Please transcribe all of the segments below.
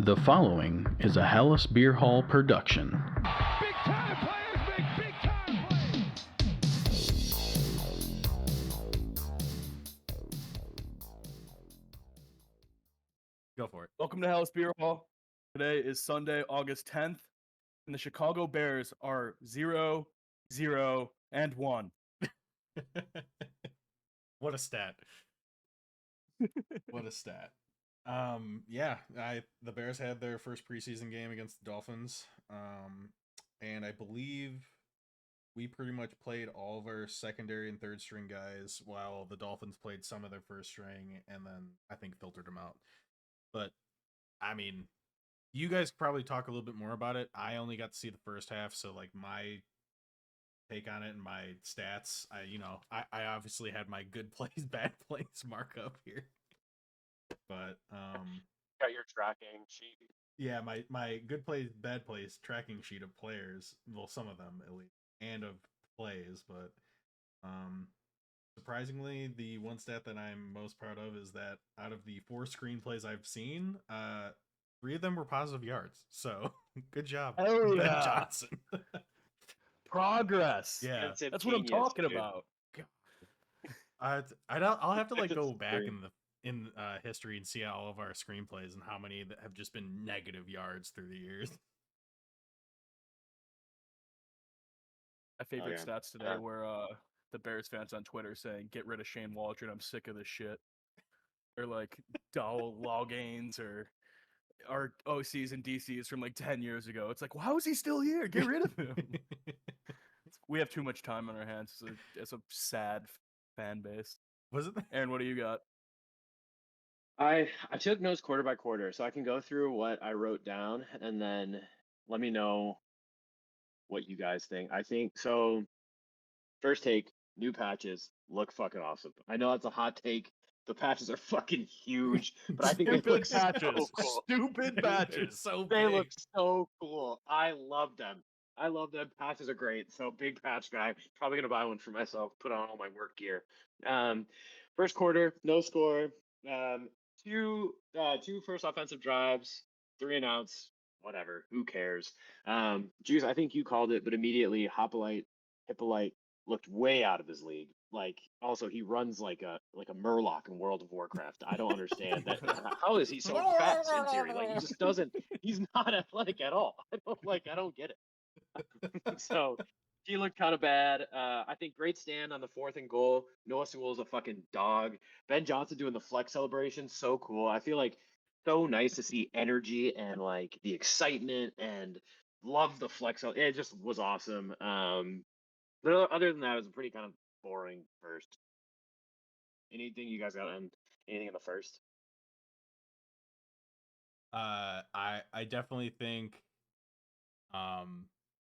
The following is a Hallis Beer Hall production. Big time players make big time plays. Go for it. Welcome to Hallis Beer Hall. Today is Sunday, August 10th, and the Chicago Bears are 0-0-1. What a stat. What a stat. The Bears had their first preseason game against the Dolphins. And I believe we pretty much played all of our secondary and third string guys while the Dolphins played some of their first string and then I think filtered them out. But I mean, you guys probably talk a little bit more about it. I only got to see the first half, so like my take on it and my stats, I obviously had my good plays, bad plays markup here. But got your tracking sheet. yeah, my good plays, bad plays tracking sheet of players, well, some of them at least, and of plays, but surprisingly, the one stat that I'm most proud of is that out of the 4 screenplays I've seen, 3 of them were positive yards. So good job, Hell Ben yeah. Johnson. Progress. Yeah, That's what I'm talking about. I'll have to like go back Great. in history and see all of our screenplays and how many that have just been negative yards through the years. My favorite yeah. stats today were the Bears fans on Twitter saying, "Get rid of Shane Waldron. I'm sick of this shit." Or like Dowell Lawgains or our OCs and DCs from like 10 years ago. It's like, well, how is he still here? Get rid of him. We have too much time on our hands. It's a sad fan base. Was it? Aaron, what do you got? I took notes quarter by quarter, so I can go through what I wrote down and then let me know what you guys think. I think so. First take, new patches look fucking awesome. I know that's a hot take. The patches are fucking huge, but I think they look so cool. Stupid They're patches. so They big. look so cool. I love them. I love them. Patches are great. So big patch guy. Probably gonna buy one for myself. Put on all my work gear. First quarter, no score. Two first offensive drives, 3 and outs. Whatever. Who cares? Juice, I think you called it, but immediately Hippolyte looked way out of his league. Like, also he runs like a Murloc in World of Warcraft. I don't understand that. How is he so fast in theory? Like, he just doesn't. He's not athletic at all. I don't get it. So he looked kind of bad. I think great stand on the 4th and goal. Noah Sewell's a fucking dog. Ben Johnson doing the flex celebration, so cool. I feel like so nice to see energy and like the excitement and love the flex. It just was awesome. But other than that, it was a pretty kind of boring first. Anything you guys got on anything in the first? I definitely think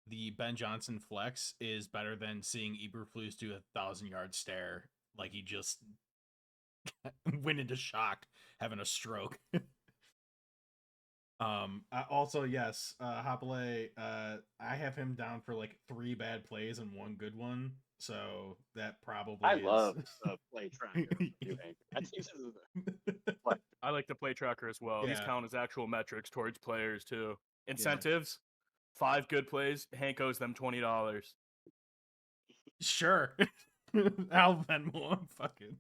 the Ben Johnson flex is better than seeing Eberflus do 1,000-yard stare like he just went into shock, having a stroke. Also, yes, Hopple, I have him down for like 3 bad plays and 1 good one. So that probably I is... love the play tracker. I like the play tracker as well. He's Yeah. counting his actual metrics towards players too. Incentives, 5 good plays. Hank owes them $20. Sure. I'll Venmo him. Fucking.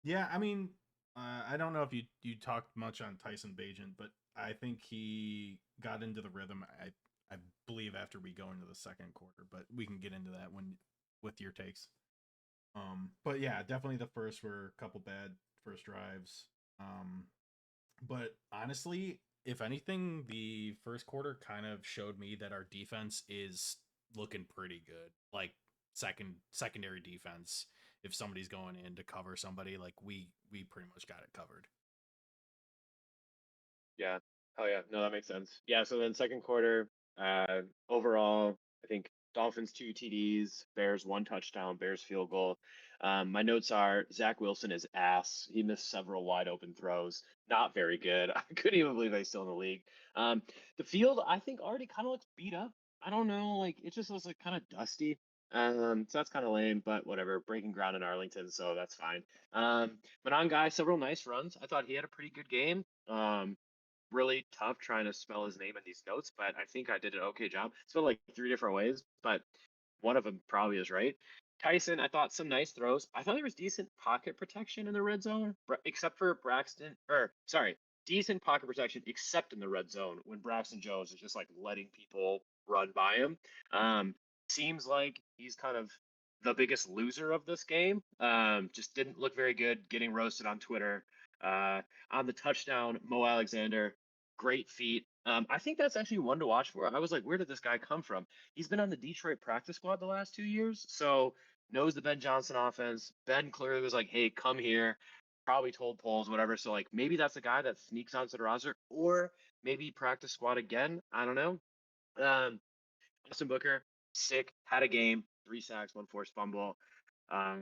Yeah, I mean, I don't know if you talked much on Tyson Bagent, but I think he got into the rhythm. I believe after we go into the second quarter, but we can get into that with your takes. But yeah, definitely the first were a couple bad first drives. But honestly, if anything, the first quarter kind of showed me that our defense is looking pretty good. Like secondary defense. If somebody's going in to cover somebody, like we pretty much got it covered. Yeah. Oh yeah. No, that makes sense. Yeah. So then second quarter, overall, I think Dolphins 2 TDs, Bears 1 touchdown, Bears field goal. My notes are Zach Wilson is ass. He missed several wide open throws. Not very good. I couldn't even believe he's still in the league. The field, I think, already kind of looks beat up. I don't know. Like, it just looks like kind of dusty. So that's kind of lame, but whatever. Breaking ground in Arlington, so that's fine. Manon Guy, several nice runs. I thought he had a pretty good game. Really tough trying to spell his name in these notes, but I think I did an okay job. Spelled like 3 different ways, but one of them probably is right. Tyson, I thought some nice throws. I thought there was decent pocket protection in the red zone, except for Braxton, or sorry, decent pocket protection except in the red zone when Braxton Jones is just like letting people run by him. Seems like he's kind of the biggest loser of this game. Just didn't look very good, getting roasted on Twitter. On the touchdown, Mo Alexander, great feat. I think that's actually one to watch for. I was like, where did this guy come from? He's been on the Detroit practice squad the last 2 years, so knows the Ben Johnson offense. Ben clearly was like, hey, come here. Probably told polls, whatever. So like maybe that's a guy that sneaks onto the roster, or maybe practice squad again. I don't know. Austin Booker, sick, had a game, 3 sacks, 1 forced fumble. I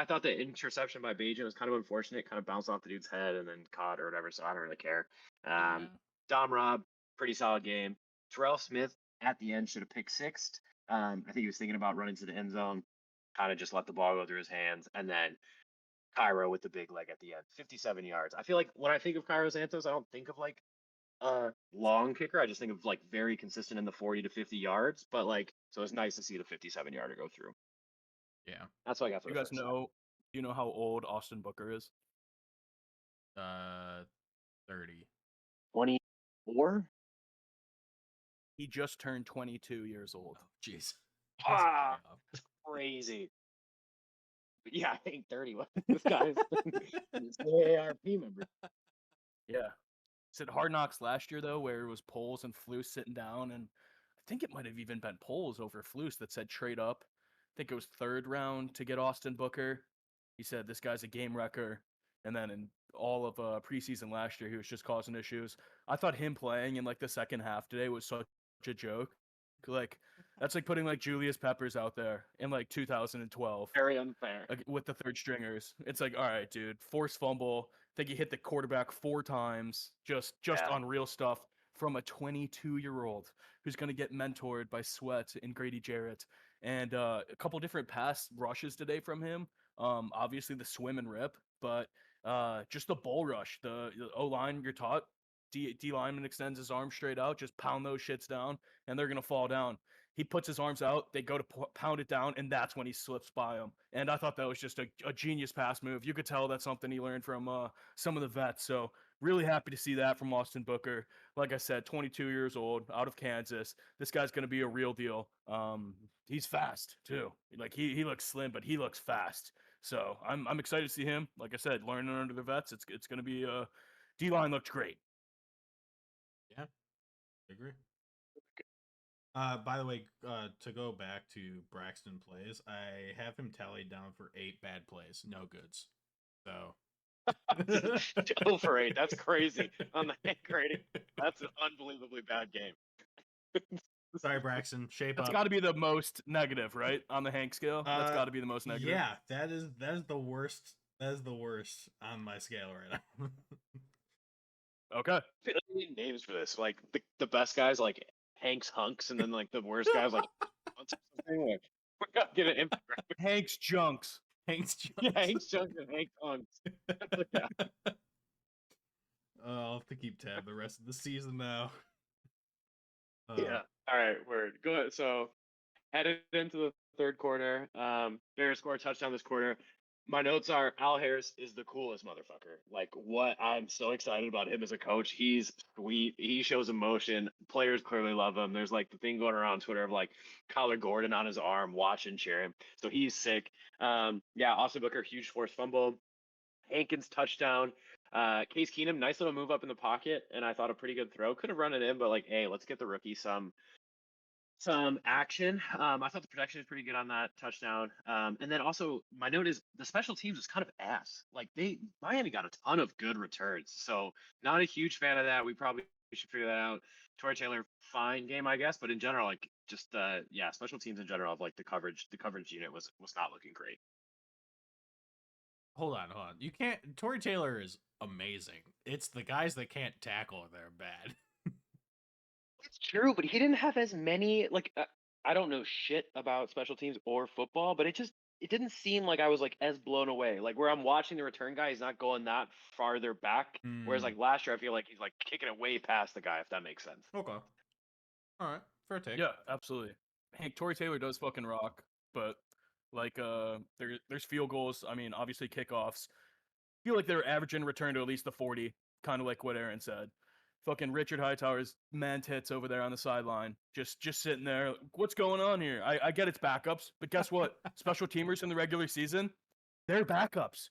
thought the interception by Bajan was kind of unfortunate, kind of bounced off the dude's head and then caught or whatever, so I don't really care. Dom Robb, pretty solid game. Terrell Smith at the end should have picked sixth. I think he was thinking about running to the end zone, kind of just let the ball go through his hands, and then Cairo with the big leg at the end, 57 yards. I feel like when I think of Cairo Santos, I don't think of like long kicker. I just think of like very consistent in the 40 to 50 yards, but like, so it's nice to see the 57-yarder go through. Yeah. That's what I got for You the guys first. you know how old Austin Booker is? 30. 24? He just turned 22 years old. Oh, jeez. Ah, crazy. But yeah, I ain't 30. This guy's an ARP member. Yeah. It's at Hard Knocks last year, though, where it was Poles and Flus sitting down, and I think it might have even been Poles over Flus that said trade up. I think it was third round to get Austin Booker. He said this guy's a game wrecker, and then in all of preseason last year, he was just causing issues. I thought him playing in like the second half today was such a joke. Like that's like putting like Julius Peppers out there in like 2012 Very unfair. with the third stringers. It's like, all right, dude, forced fumble. I think he hit the quarterback 4 times. Just Yeah. unreal stuff from a 22-year-old who's going to get mentored by Sweat and Grady Jarrett. And a couple different pass rushes today from him. Obviously the swim and rip, but just the bull rush. The O-line you're taught. D lineman extends his arm straight out, just pound those shits down, and they're gonna fall down. He puts his arms out, they go to pound it down, and that's when he slips by him. And I thought that was just a genius pass move. You could tell that's something he learned from some of the vets. So really happy to see that from Austin Booker. Like I said, 22 years old, out of Kansas. This guy's gonna be a real deal. He's fast too. Like he looks slim, but he looks fast. So I'm excited to see him. Like I said, learning under the vets. It's gonna be D line looked great. Yeah, I agree. By the way, to go back to Braxton plays, I have him tallied down for 8 bad plays, no goods. So 0 for 8. That's crazy on the Hank rating. That's an unbelievably bad game. Sorry, Braxton. Shape That's up. got to be the most negative, right, on the Hank scale. That's got to be the most negative. Yeah, that is the worst. That is the worst on my scale right now. Okay. I need names for this. Like the best guys like Hank's hunks, and then like the worst guys like something. Like, we're gonna get an infographic. Hank's junks. Hank's jokes. Yeah, Hank's junks and Hank's hunks. Yeah. I'll have to keep tab the rest of the season now. Yeah. All right. Word. Go ahead. So headed into the third quarter. Bears score a touchdown this quarter. My notes are Al Harris is the coolest motherfucker. Like what I'm so excited about him as a coach. He's sweet. He shows emotion. Players clearly love him. There's like the thing going around Twitter of like Kyler Gordon on his arm, watch and cheer him. So he's sick. Yeah, Austin Booker, huge forced fumble. Hankins touchdown. Case Keenum, nice little move up in the pocket, and I thought a pretty good throw. Could have run it in, but like, hey, let's get the rookie some action. I thought the protection was pretty good on that touchdown. And then also my note is the special teams was kind of ass. Like Miami got a ton of good returns. So not a huge fan of that. We probably should figure that out. Torrey Taylor, fine game, I guess, but in general, like just yeah, special teams in general of like the coverage unit was not looking great. Hold on. You can't. Torrey Taylor is amazing. It's the guys that can't tackle that are bad. It's true, but he didn't have as many like I don't know shit about special teams or football, but it didn't seem like I was like as blown away. Like where I'm watching the return guy, he's not going that farther back. Whereas like last year, I feel like he's like kicking it way past the guy, if that makes sense. Okay. All right. Fair take. Yeah, absolutely. Hank Torrey Taylor does fucking rock, but like there's field goals. I mean, obviously kickoffs. I feel like they're averaging return to at least the 40, kind of like what Aaron said. Fucking Richard Hightower's man tits over there on the sideline, just sitting there. What's going on here? I get it's backups, but guess what? Special teamers in the regular season, they're backups.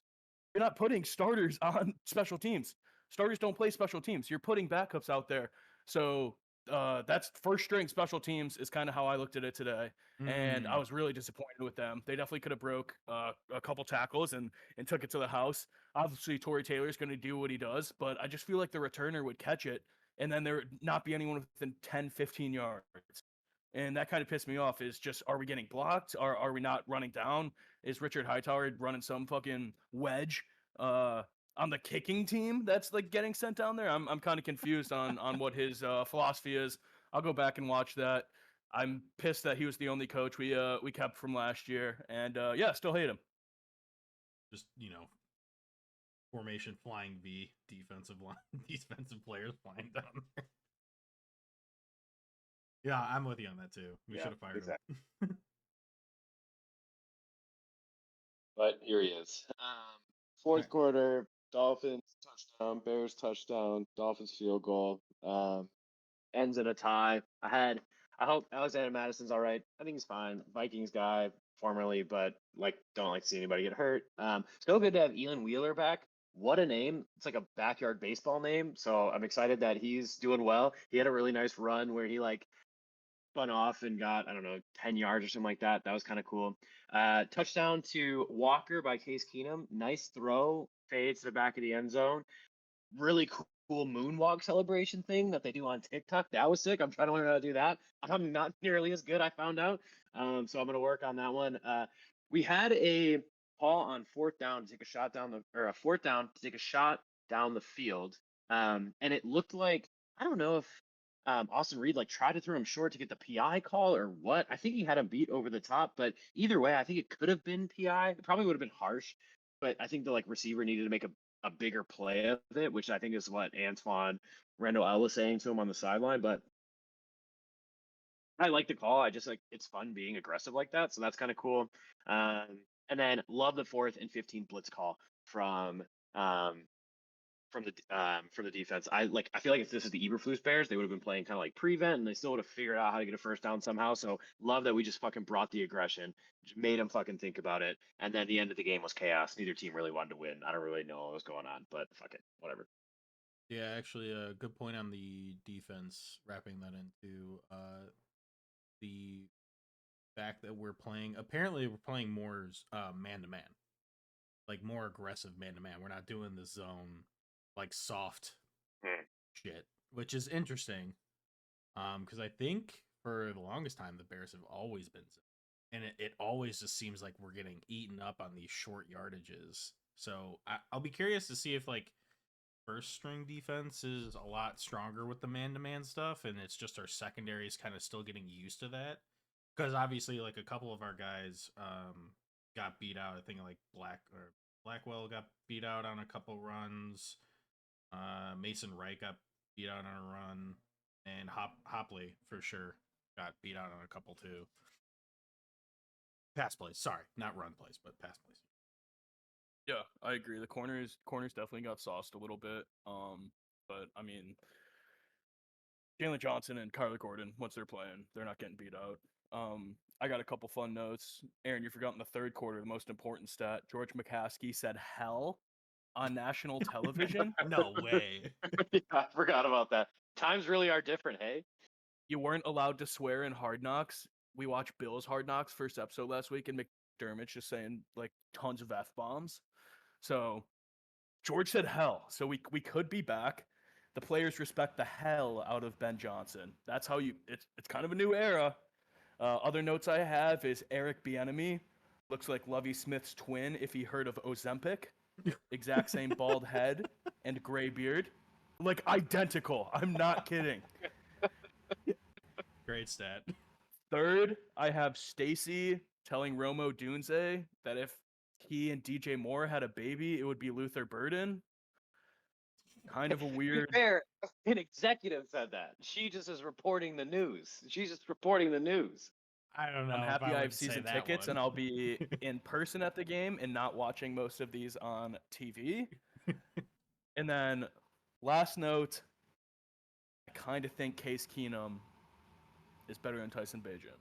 You're not putting starters on special teams. Starters don't play special teams. You're putting backups out there. So that's first string special teams is kind of how I looked at it today, and I was really disappointed with them. They definitely could have broke a couple tackles and took it to the house. Obviously, Torrey Taylor's going to do what he does, but I just feel like the returner would catch it, and then there would not be anyone within 10, 15 yards. And that kind of pissed me off. Is just, are we getting blocked? Are we not running down? Is Richard Hightower running some fucking wedge on the kicking team that's like getting sent down there? I'm kind of confused on what his philosophy is. I'll go back and watch that. I'm pissed that he was the only coach we kept from last year, and yeah, still hate him. Just formation flying V, defensive line, defensive players flying down there. Yeah, I'm with you on that too. We should have fired him. But here he is. Fourth quarter, Dolphins touchdown, Bears touchdown, Dolphins field goal. Ends in a tie. I hope Alexander Madison's all right. I think he's fine. Vikings guy formerly, but like don't like to see anybody get hurt. Still good to have Elon Wheeler back. What a name. It's like a backyard baseball name. So I'm excited that he's doing well. He had a really nice run where he like spun off and got, I don't know, 10 yards or something like that. That was kind of cool. Touchdown to Walker by Case Keenum. Nice throw. Fades to the back of the end zone. Really cool moonwalk celebration thing that they do on TikTok. That was sick. I'm trying to learn how to do that. I'm not nearly as good, I found out. So I'm going to work on that one. We had a call on fourth down to take a shot down the field. And it looked like, I don't know if Austin Reed like tried to throw him short to get the PI call or what. I think he had him beat over the top, but either way, I think it could have been PI. It probably would have been harsh, but I think the like receiver needed to make a bigger play of it, which I think is what Antoine Randall L was saying to him on the sideline. But I like the call. I just like it's fun being aggressive like that, so that's kind of cool. And then love the 4th and 15 blitz call from the defense. I feel like if this is the Eberflus Bears, they would have been playing kind of like prevent, and they still would have figured out how to get a first down somehow. So love that we just fucking brought the aggression, just made them fucking think about it, and then the end of the game was chaos. Neither team really wanted to win. I don't really know what was going on, but fuck it, whatever. Yeah, actually, a good point on the defense. Wrapping that into the fact that we're playing. Apparently, we're playing more man to man, like more aggressive man to man. We're not doing the zone like soft shit, which is interesting. Because I think for the longest time the Bears have always been, and it always just seems like we're getting eaten up on these short yardages. So I'll be curious to see if like first string defense is a lot stronger with the man to man stuff, and it's just our secondary is kind of still getting used to that. Because obviously, like a couple of our guys got beat out. I think like Blackwell got beat out on a couple runs. Mason Wright got beat out on a run, and Hopley for sure got beat out on a couple too. Pass plays, sorry, not run plays, but pass plays. Yeah, I agree. The corners definitely got sauced a little bit. But I mean, Jalen Johnson and Kyler Gordon, once they're playing, they're not getting beat out. I got a couple fun notes. Aaron, you forgot in the third quarter the most important stat. George McCaskey said hell on national television. No way. Yeah, I forgot about that. Times really are different, hey? You weren't allowed to swear in Hard Knocks. We watched Bill's Hard Knocks first episode last week, and McDermott's just saying like tons of F-bombs. So George said hell. So we could be back. The players respect the hell out of Ben Johnson. That's how it's kind of a new era. Other notes I have is Eric Bieniemy looks like Lovie Smith's twin if he heard of Ozempic. Exact same bald head and gray beard. Like identical. I'm not kidding. Great stat. Third, I have Stacy telling Romo Dunze that if he and DJ Moore had a baby, it would be Luther Burden. Kind of a To be weird. fair, an executive said that. She just is reporting the news. She's just reporting the news. I don't know. I'm if happy I I would have say season that tickets one. and I'll be in person at the game and not watching most of these on TV. And then, last note, I kind of think Case Keenum is better than Tyson Bagent.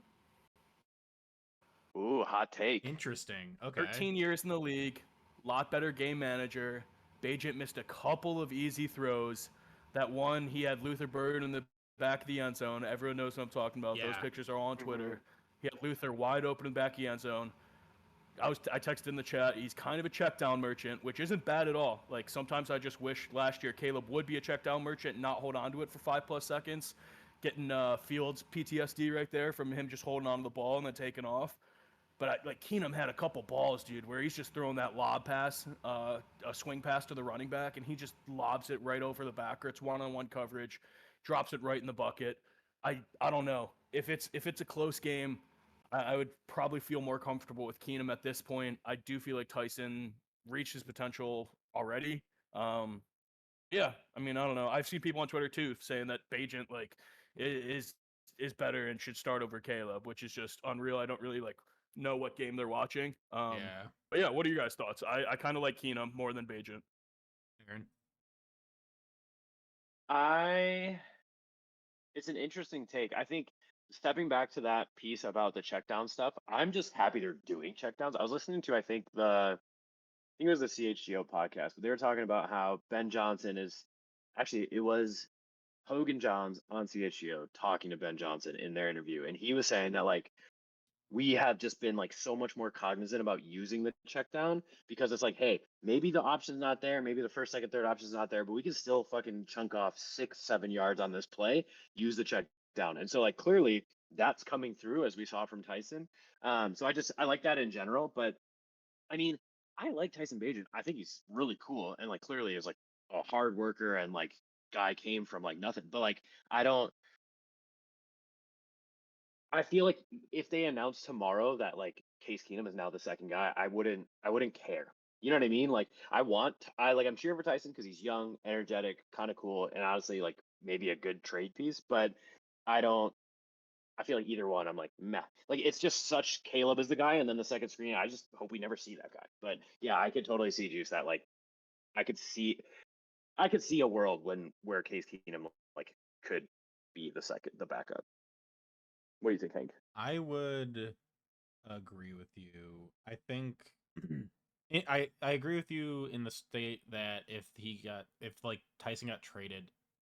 Ooh, hot take. Interesting. Okay. 13 years in the league, lot better game manager. Bagent missed a couple of easy throws. That one, he had Luther Burden in the back of the end zone. Everyone knows what I'm talking about. Those Yeah. pictures are all on Twitter. He had Luther wide open in the back of the end zone. I texted in the chat. He's kind of a check down merchant, which isn't bad at all. Like sometimes I just wish last year Caleb would be a check down merchant and not hold on to it for 5+ seconds, getting Fields PTSD right there from him just holding on to the ball and then taking off. But Keenum had a couple balls, dude, where he's just throwing that lob pass, a swing pass to the running back, and he just lobs it right over the backer. It's one-on-one coverage, drops it right in the bucket. I don't know if it's a close game. I would probably feel more comfortable with Keenum at this point. I do feel like Tyson reached his potential already. Yeah, I mean, I don't know. I've seen people on Twitter too saying that Bagent is better and should start over Caleb, which is just unreal. I don't really know what game they're watching. Yeah. But yeah, what are your guys' thoughts? I kind of like Keenum more than Bagent. Aaron? It's an interesting take. I think stepping back to that piece about the check down stuff, I'm just happy they're doing check downs. I was listening to, I think it was the CHGO podcast, but they were talking about how Ben Johnson it was Hogan Johns on CHGO talking to Ben Johnson in their interview. And he was saying that we have just been so much more cognizant about using the check down because it's like, hey, maybe the option's not there, maybe the first, second, third option's not there, but we can still fucking chunk off 6-7 yards on this play, use the check down. And so clearly that's coming through as we saw from Tyson. So I like that in general, but I mean, I like Tyson Bagent. I think he's really cool and clearly is a hard worker and guy came from nothing. But I feel like if they announced tomorrow that Case Keenum is now the second guy, I wouldn't care. You know what I mean? I'm cheering for Tyson because he's young, energetic, kind of cool, and honestly maybe a good trade piece. But I feel like either one, I'm meh. It's just such Caleb is the guy, and then the second screen, I just hope we never see that guy. But yeah, I could totally see Juice that I could see a world where Case Keenum could be the backup. What do you think, Hank? I would agree with you. I think I agree with you in the state that if Tyson got traded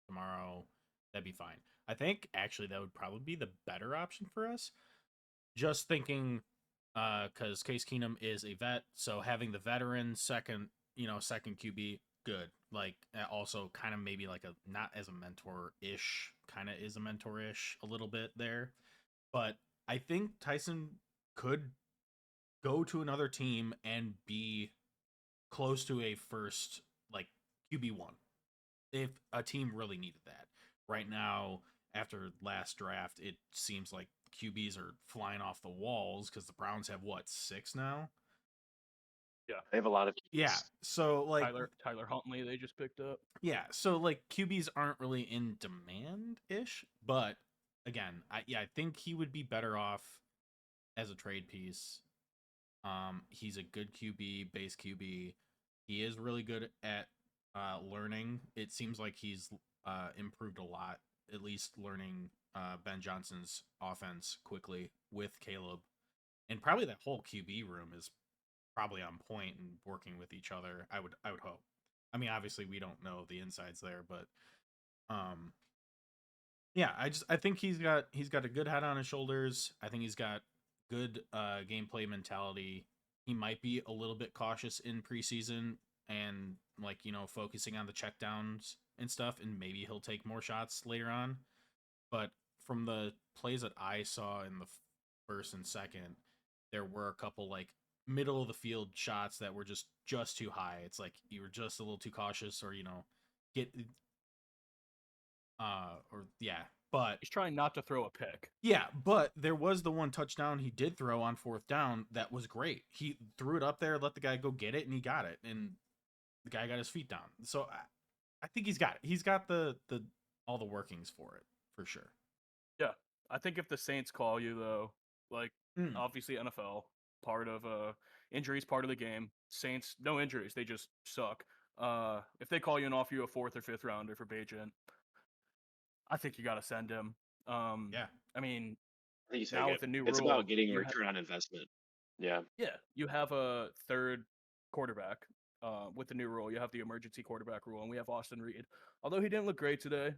tomorrow, that'd be fine. I think actually that would probably be the better option for us. Just thinking, because Case Keenum is a vet, so having the veteran second QB, good. Also kind of maybe not as a mentor-ish, kind of is a mentor-ish a little bit there. But I think Tyson could go to another team and be close to a first QB1 if a team really needed that. Right now, after last draft, it seems like QBs are flying off the walls because the Browns have 6 now. Yeah, they have a lot of QBs. Yeah, so Tyler Huntley they just picked up. Yeah, so QBs aren't really in demand ish, but again, I think he would be better off as a trade piece. He's a good QB, base QB. He is really good at learning. It seems like he's improved a lot, at least learning Ben Johnson's offense quickly with Caleb. And probably that whole QB room is probably on point and working with each other. I would hope. I mean, obviously we don't know the insides there, but yeah, I think he's got a good head on his shoulders. I think he's got good gameplay mentality. He might be a little bit cautious in preseason and focusing on the checkdowns and stuff, and maybe he'll take more shots later on. But from the plays that I saw in the first and second, there were a couple middle of the field shots that were just too high. It's you were just a little too cautious, or but He's trying not to throw a pick. yeah, but there was the one touchdown he did throw on 4th down that was great. He threw it up there, let the guy go get it, and he got it, and the guy got his feet down. So I think he's got it. He's got the all the workings for it for sure. Yeah, I think if the Saints call you though, like obviously NFL part of injuries part of the game. Saints no injuries, they just suck. If they call you and offer you a 4th or 5th rounder for Bagent, I think you got to send him. Yeah. I mean, I think you said now it. with the new It's rule, about getting a you return on investment. Yeah. yeah, you have a 3rd quarterback. With the new rule, you have the emergency quarterback rule, and we have Austin Reed. Although he didn't look great today,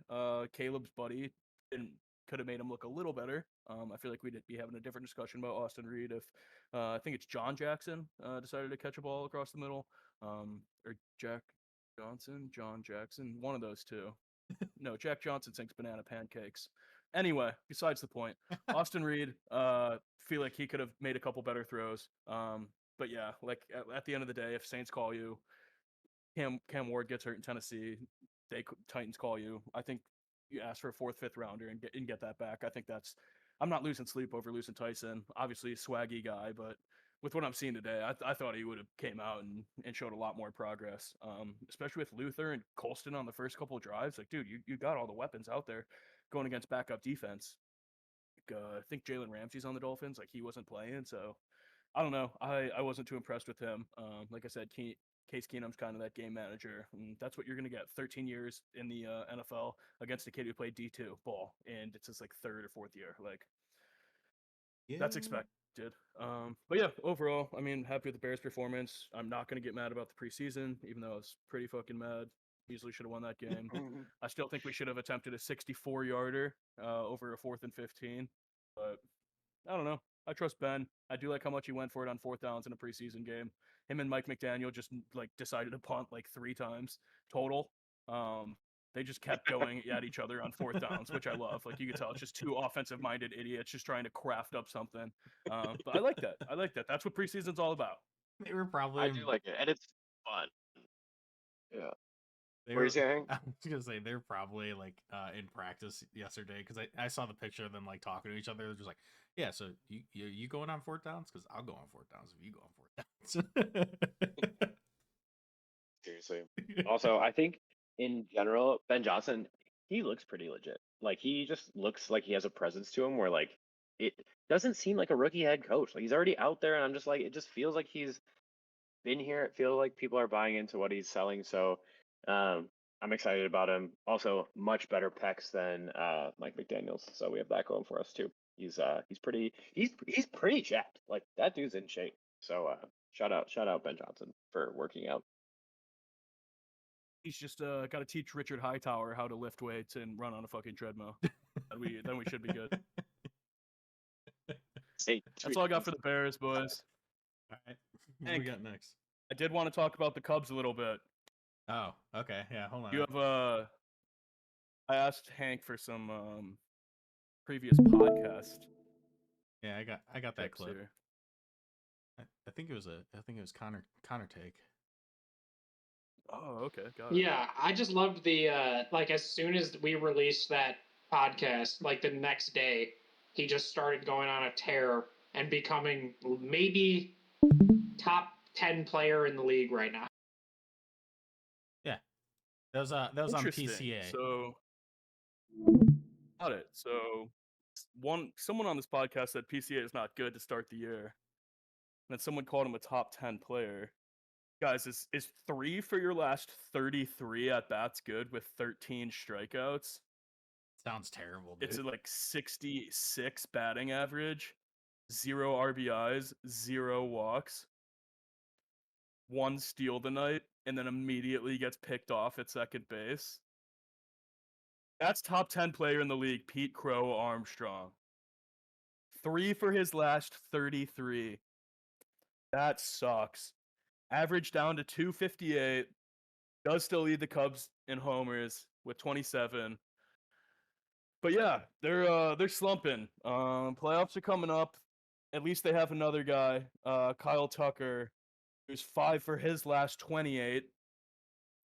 Caleb's buddy could have made him look a little better. I feel like we'd be having a different discussion about Austin Reed if I think it's John Jackson decided to catch a ball across the middle, or Jack Johnson, John Jackson, one of those two. No, Jack Johnson thinks banana pancakes. Anyway, besides the point, Austin Reed, feel like he could have made a couple better throws. But yeah, like at the end of the day, if Saints call you, Cam Ward gets hurt in Tennessee, Titans call you. I think you ask for a 4th, 5th rounder and get that back. I think that's. I'm not losing sleep over losing Tyson. Obviously, a swaggy guy, but with what I'm seeing today, I thought he would have came out and showed a lot more progress. Especially with Luther and Colston on the first couple of drives. Like, dude, you got all the weapons out there going against backup defense. I think Jalen Ramsey's on the Dolphins. Like, he wasn't playing, so I don't know. I wasn't too impressed with him. Like I said, Case Keenum's kind of that game manager, and that's what you're going to get. 13 years in the NFL against a kid who played D2 ball, and it's his like 3rd or 4th year. Like, that's expected. But yeah, overall, I mean, happy with the Bears' performance. I'm not going to get mad about the preseason, even though I was pretty fucking mad. Easily should have won that game. I still think we should have attempted a 64-yarder over a 4th and 15, but I don't know. I trust Ben. I do like how much he went for it on 4th downs in a preseason game. Him and Mike McDaniel just like decided to punt like 3 times total. They just kept going at each other on 4th downs, which I love. Like, you could tell it's just 2 offensive-minded idiots just trying to craft up something. But I like that. I like that. That's what preseason's all about. They were probably. I do like it, and it's fun. Yeah. They What are you saying? I was gonna say they're probably like in practice yesterday because I saw the picture of them like talking to each other. They're just like, yeah, so you going on 4th downs because I'll go on 4th downs if you go on 4th downs. Seriously. Also, I think in general, Ben Johnson, he looks pretty legit. Like, he just looks like he has a presence to him where like it doesn't seem like a rookie head coach. Like, he's already out there, and I'm just like, it just feels like he's been here. It feels like people are buying into what he's selling. So I'm excited about him. Also, much better pecs than Mike McDaniels. So we have that going for us too. He's pretty jacked. Like, that dude's in shape. So shout out Ben Johnson for working out. He's just got to teach Richard Hightower how to lift weights and run on a fucking treadmill. Then we should be good. Hey, That's all I got for the Bears, boys. All right, what do we got next? I did want to talk about the Cubs a little bit. Oh, okay, yeah. Hold on. You have I asked Hank for some previous podcast. Yeah, I got that tips clip. here. I think it was Connor take. Oh, okay, got it. Yeah, I just loved the like, as soon as we released that podcast, like the next day, he just started going on a tear and becoming maybe top 10 player in the league right now. Yeah, that was on Interesting. PCA. So, got it. So, someone on this podcast said PCA is not good to start the year, and then someone called him a top 10 player. Guys, is 3 for your last 33 at bats good with 13 strikeouts? Sounds terrible, dude. It's like 66 batting average, 0 RBIs, 0 walks, 1 steal the night, and then immediately gets picked off at second base. That's top 10 player in the league, Pete Crow Armstrong. 3 for his last 33. That sucks. Average down to 258. Does still lead the Cubs in homers with 27. But yeah, they're slumping. Playoffs are coming up. At least they have another guy, Kyle Tucker, who's 5 for his last 28.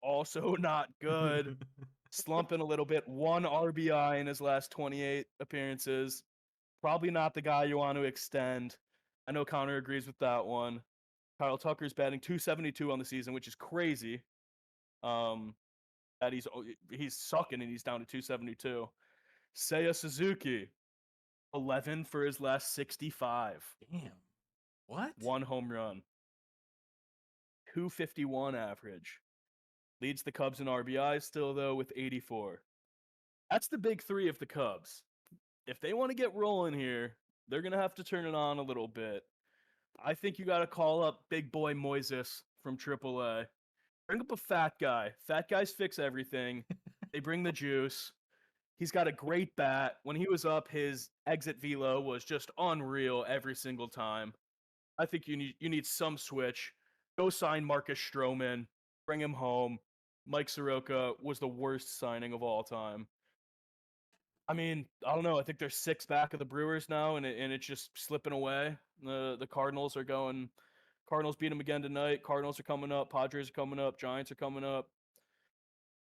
Also not good. slumping a little bit. 1 RBI in his last 28 appearances. Probably not the guy you want to extend. I know Connor agrees with that one. Kyle Tucker's batting .272 on the season, which is crazy. That he's sucking and he's down to .272. Seiya Suzuki, 11 for his last 65. Damn. What? 1 home run. .251 average. Leads the Cubs in RBIs still, though, with 84. That's the big three of the Cubs. If they want to get rolling here, they're going to have to turn it on a little bit. I think you got to call up big boy Moises from AAA. Bring up a fat guy. Fat guys fix everything. They bring the juice. He's got a great bat. When he was up, his exit velo was just unreal every single time. I think you need some switch. Go sign Marcus Stroman. Bring him home. Mike Soroka was the worst signing of all time. I mean, I don't know. I think they're 6 back of the Brewers now, and it's just slipping away. The Cardinals are going. Cardinals beat them again tonight. Cardinals are coming up. Padres are coming up. Giants are coming up.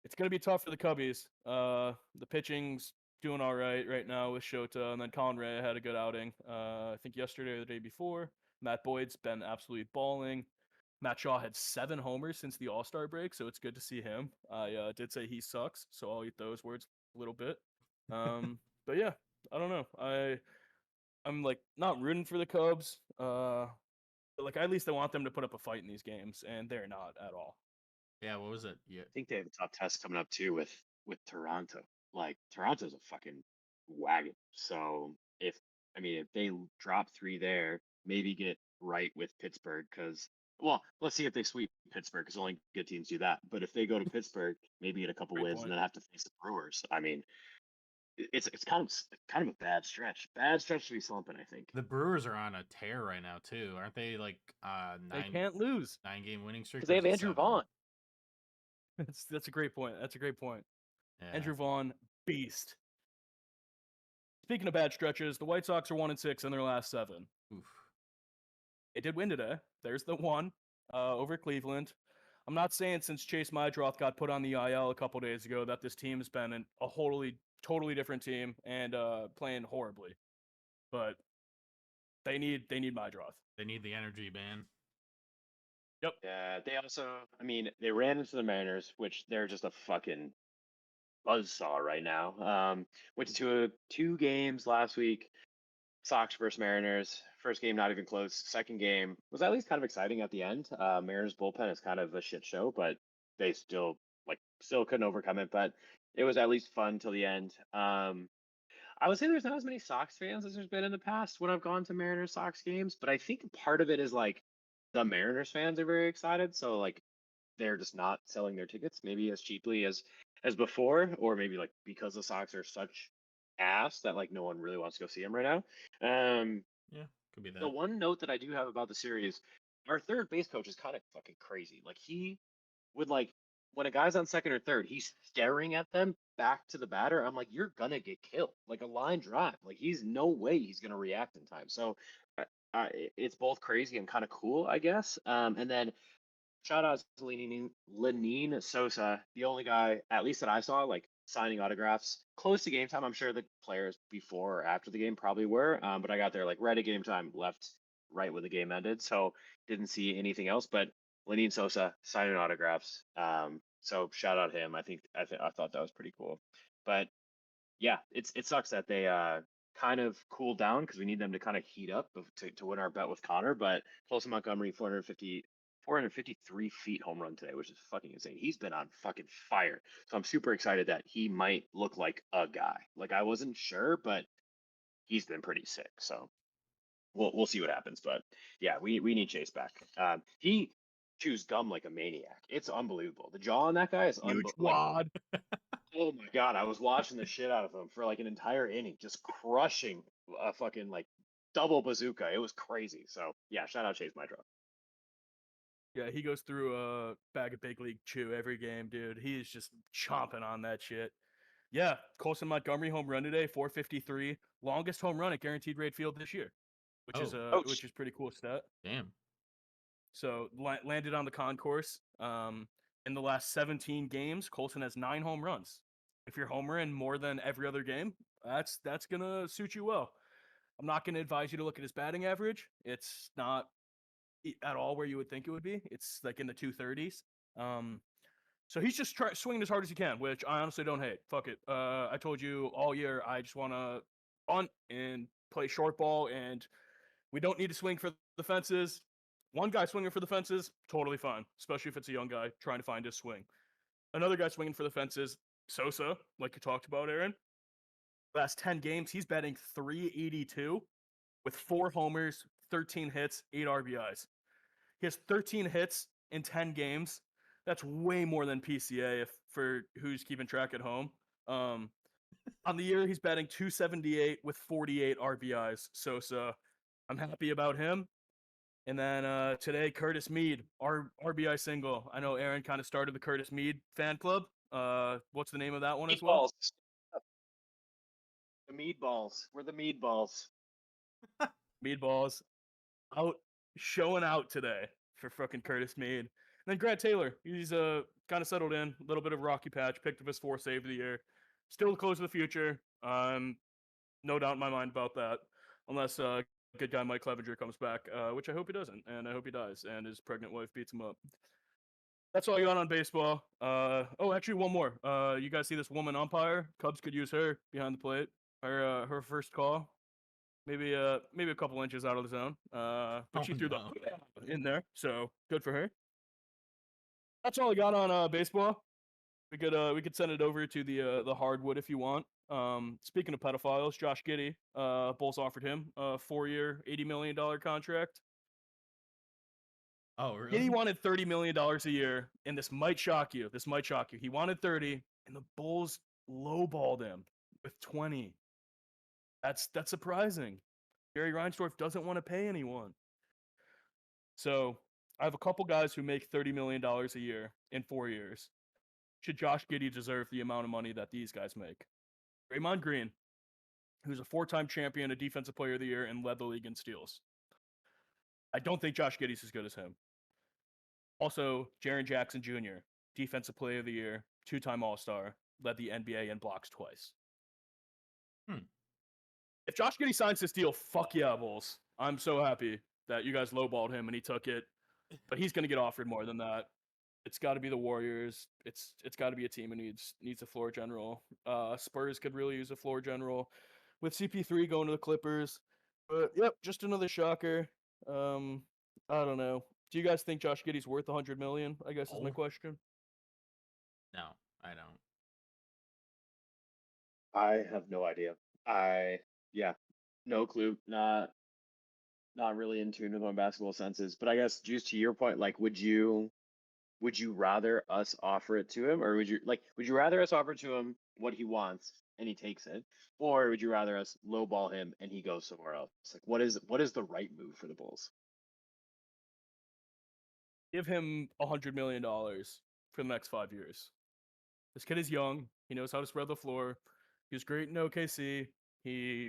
It's going to be tough for the Cubbies. The pitching's doing all right now with Shota, and then Conray had a good outing. I think yesterday or the day before. Matt Boyd's been absolutely balling. Matt Shaw had 7 homers since the All-Star break, so it's good to see him. I did say he sucks, so I'll eat those words a little bit. But yeah, I don't know. I'm like not rooting for the Cubs. But like at least I want them to put up a fight in these games, and they're not at all. Yeah, what was it? Yeah. I think they have a tough test coming up too with Toronto. Like Toronto's a fucking wagon. So if they drop 3 there, maybe get right with Pittsburgh because let's see if they sweep Pittsburgh because only good teams do that. But if they go to Pittsburgh, maybe get a couple Great wins point. and then have to face the Brewers. I mean, it's kind of a bad stretch. Bad stretch to be slumping, I think. The Brewers are on a tear right now too, aren't they? Like They can't lose. 9-game winning streak. Because they have or is it Andrew 7? Vaughn. That's a great point. That's a great point. Yeah. Andrew Vaughn, beast. Speaking of bad stretches, the White Sox are 1-6 in their last 7. Oof. They did win today. There's the one over Cleveland. I'm not saying since Chase Mydroth got put on the IL a couple days ago that this team has been a totally different team and playing horribly, but they need Mydroth. They need the energy, man. Yep. Yeah, they also, they ran into the Mariners, which they're just a fucking buzzsaw right now. Went to 2 games last week. Sox versus Mariners. First game not even close. Second game was at least kind of exciting at the end. Mariners bullpen is kind of a shit show, but they still couldn't overcome it. But it was at least fun till the end. I would say there's not as many Sox fans as there's been in the past when I've gone to Mariners Sox games, but I think part of it is like the Mariners fans are very excited, so like they're just not selling their tickets maybe as cheaply as before, or maybe like because the Sox are such ass that like no one really wants to go see them right now. Yeah, could be that. The one note that I do have about the series, our third base coach is kind of fucking crazy. Like he would when a guy's on second or third, he's staring at them back to the batter. I'm like, you're gonna get killed. Like a line drive. Like he's no way he's gonna react in time. So it's both crazy and kind of cool, I guess. And then shout out to Lenine Sosa, the only guy, at least that I saw, like signing autographs close to game time. I'm sure the players before or after the game probably were, but I got there like right at game time, left right when the game ended, so didn't see anything else. But Lenine Sosa signing autographs. So shout out him. I thought that was pretty cool. But yeah, it sucks that they kind of cooled down because we need them to kind of heat up to win our bet with Connor. But Colson Montgomery, 453 feet home run today, which is fucking insane. He's been on fucking fire. So I'm super excited that he might look like a guy. Like I wasn't sure, but he's been pretty sick. So we'll see what happens. But yeah, we need Chase back. He chews gum like a maniac. It's unbelievable. The jaw on that guy is Huge wad. Oh my god, I was watching the shit out of him for like an entire inning, just crushing a fucking like double bazooka. It was crazy. So yeah, shout out Chase Mydroth. Yeah, he goes through a bag of big league chew every game, dude. He is just chomping on that shit. Yeah, Colson Montgomery home run today, 453, longest home run at Guaranteed Rate Field this year, which is pretty cool stat. Damn. So landed on the concourse. In the last 17 games, Colton has 9 home runs. If you're homering more than every other game, that's gonna suit you well. I'm not gonna advise you to look at his batting average. It's not at all where you would think it would be. It's like in the 230s. So he's just swinging as hard as he can, which I honestly don't hate. Fuck it. I told you all year I just want to bunt and play short ball, and we don't need to swing for the fences. One guy swinging for the fences, totally fine, especially if it's a young guy trying to find his swing. Another guy swinging for the fences, Sosa, like you talked about, Aaron. Last 10 games, he's batting .382 with 4 homers, 13 hits, 8 RBIs. He has 13 hits in 10 games. That's way more than PCA for who's keeping track at home. On the year, he's batting .278 with 48 RBIs. Sosa, I'm happy about him. And then today, Curtis Mead, RBI single. I know Aaron kind of started the Curtis Mead fan club. What's the name of that one as well? Meatballs. The meatballs. We're the meatballs. Meatballs out showing out today for fucking Curtis Mead. And then Grant Taylor, he's kind of settled in, a little bit of rocky patch, picked up his 4th save of the year. Still the close of the future. No doubt in my mind about that. Unless good guy Mike Clevenger comes back, which I hope he doesn't, and I hope he dies, and his pregnant wife beats him up. That's all I got on baseball. Oh, actually, one more. You guys see this woman umpire? Cubs could use her behind the plate. Her first call, maybe a couple inches out of the zone. But she threw the in there, so good for her. That's all I got on baseball. We could send it over to the hardwood if you want. Speaking of pedophiles, Josh Giddey, Bulls offered him a 4-year, $80 million contract. Oh, really? Giddey wanted $30 million a year, and this might shock you. He wanted 30, and the Bulls lowballed him with 20. That's surprising. Jerry Reinsdorf doesn't want to pay anyone. So I have a couple guys who make $30 million a year in 4 years. Should Josh Giddey deserve the amount of money that these guys make? Draymond Green, who's a 4-time champion, a defensive player of the year, and led the league in steals. I don't think Josh Giddey's as good as him. Also, Jaren Jackson Jr., defensive player of the year, 2-time All-Star, led the NBA in blocks twice. If Josh Giddey signs this deal, fuck yeah, Bulls. I'm so happy that you guys lowballed him and he took it. But he's going to get offered more than that. It's got to be the Warriors. It's got to be a team who needs a floor general. Spurs could really use a floor general. With CP3 going to the Clippers. But, yep, just another shocker. I don't know. Do you guys think Josh Giddey's worth $100 million? I guess is my question. No, I don't. I have no idea. No clue. Not really in tune with my basketball senses. But I guess just to your point, like, would you rather us offer it to him, or would you rather us offer to him what he wants and he takes it, or would you rather us lowball him and he goes somewhere else? Like, what is the right move for the Bulls? Give him $100 million for the next 5 years. This kid is young. He knows how to spread the floor. He was great in OKC. He,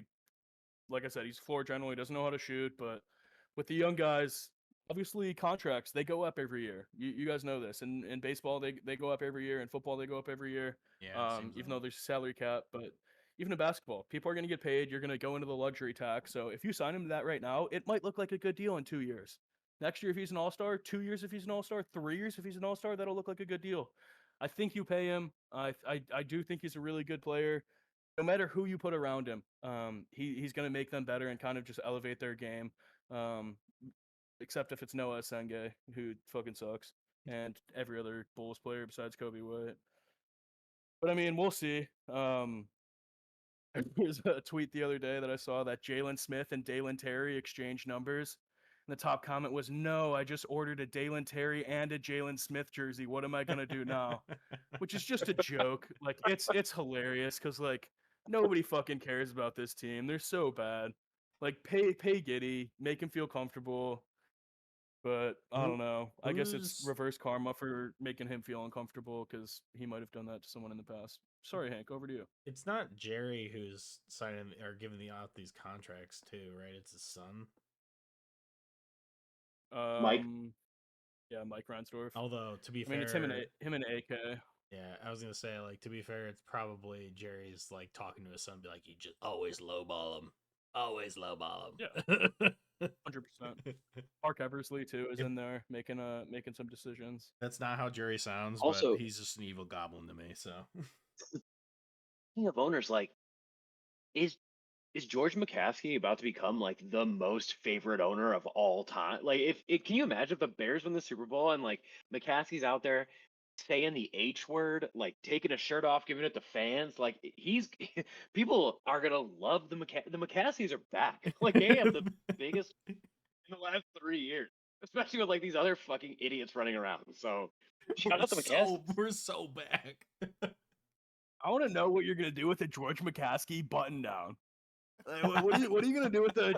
like I said, he's floor general. He doesn't know how to shoot, but with the young guys, obviously contracts, they go up every year. You guys know this. In baseball, they go up every year. In football, they go up every year. Yeah. Even though there's a salary cap, but even in basketball, people are going to get paid. You're going to go into the luxury tax. So if you sign him to that right now, it might look like a good deal in 2 years. Next year, if he's an all-star, 2 years if he's an all-star, 3 years if he's an all-star, that'll look like a good deal. I think you pay him. I do think he's a really good player. No matter who you put around him, he's going to make them better and kind of just elevate their game. Except if it's Noah Senge, who fucking sucks, and every other Bulls player besides Kobe White. But I mean, we'll see. There's a tweet the other day that I saw that Jalen Smith and Dalen Terry exchanged numbers. And the top comment was, "No, I just ordered a Dalen Terry and a Jalen Smith jersey. What am I gonna do now?" Which is just a joke. Like it's hilarious because like nobody fucking cares about this team. They're so bad. Like pay Giddey, make him feel comfortable. But I don't know. I guess it's reverse karma for making him feel uncomfortable because he might have done that to someone in the past. Sorry, Hank, over to you. It's not Jerry who's signing or giving out these contracts too, right? It's his son. Mike. Yeah, Mike Reinsdorf. Although to be I mean, fair, it's him and AK. yeah, I was gonna say like to be fair, it's probably Jerry's like talking to his son, be like, you just always lowball him, always lowball him. Yeah. 100%. Mark Eversley too is If- in there making some decisions. That's not how Jerry sounds, Also- but he's just an evil goblin to me. So Speaking of owners, like, is George McCaskey about to become like the most favorite owner of all time? Like, if can you imagine if the Bears win the Super Bowl and like McCaskey's out there saying the H word, like taking a shirt off, giving it to fans, like he's people are gonna love the McCaskeys are back. Like they have the biggest in the last 3 years, especially with like these other fucking idiots running around. So shout out to McCaskey. we're so back. I want to know what you're gonna do with the George McCaskey button down. What are you gonna do with the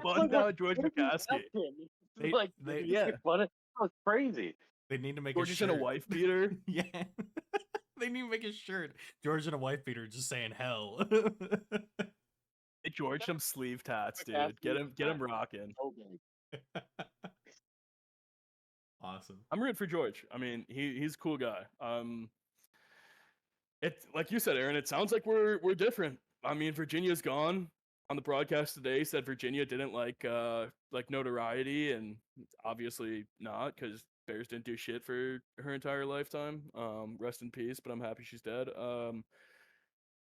button down George McCaskey? They- Like they- yeah. that was crazy. They need to make George a is shirt. in a wife beater. Yeah. They need to make a shirt. George in a wife beater just saying hell. Hey, George, some sleeve tats, dude. McCaskey Get him rocking. So big. Awesome. I'm rooting for George. I mean, he's a cool guy. It's like you said, Aaron. It sounds like we're different. I mean, Virginia's gone. On the broadcast today, said Virginia didn't like notoriety, and obviously not, because Bears didn't do shit for her entire lifetime. Rest in peace, but I'm happy she's dead.